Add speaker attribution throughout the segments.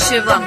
Speaker 1: Shivam.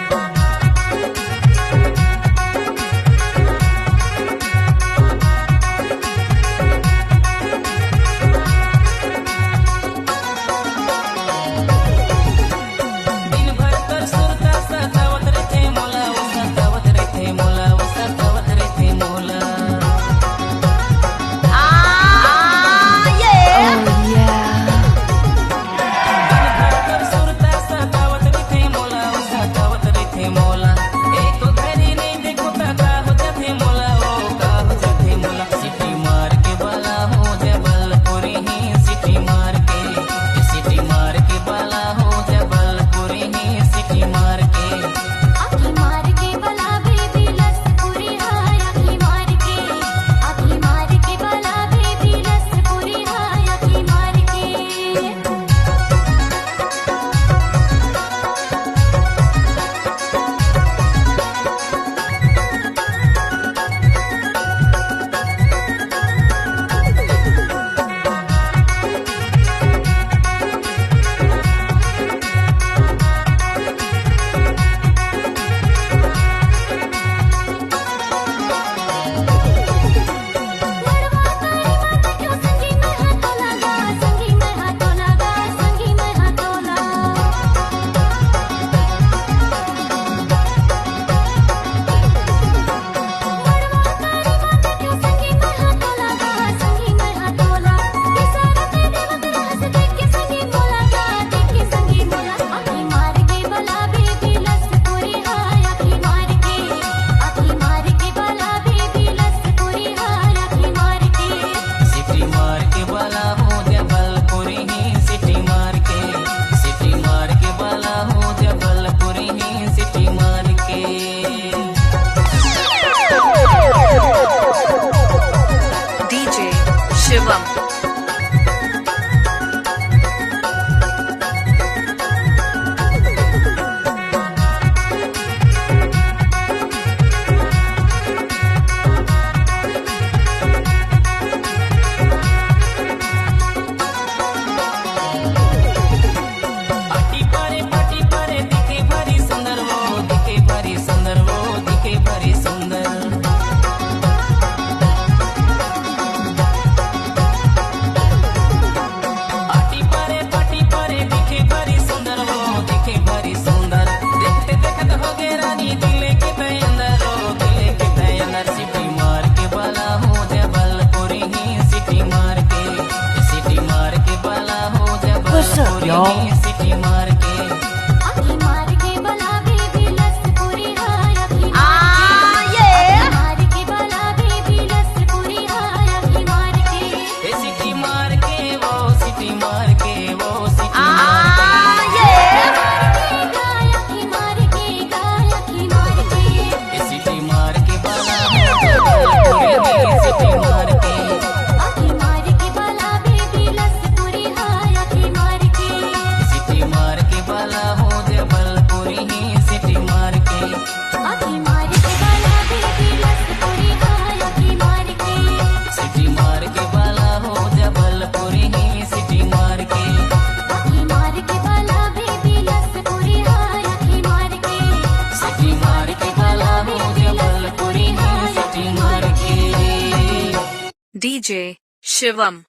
Speaker 1: Shivam.
Speaker 2: City मार के अभी मार के बला बेबी लस पूरी हाय अभी मार के बला बेबी लस पूरी हाय अभी मार के
Speaker 3: सिटी मार के वो सिटी मार के वो सिटी
Speaker 2: मार के गाय अभी मार के
Speaker 3: सिटी मार के बला सिटी मार के
Speaker 2: अभी मार के बला बेबी लस पूरी हाय अभी मार के
Speaker 3: मार के बाला हो दे बलपुरी ही सिटी मार के
Speaker 2: अभी मार के बाला बेबी लस पूरी हाय अभी मार के
Speaker 3: सिटी मार के बाला हो दे बलपुरी ही सिटी मार के
Speaker 2: अभी मार के बाला बेबी लस पूरी हाय अभी मार के
Speaker 3: सिटी मार के बाला हो दे बलपुरी ही सिटी मार के
Speaker 1: डीजे शिवम।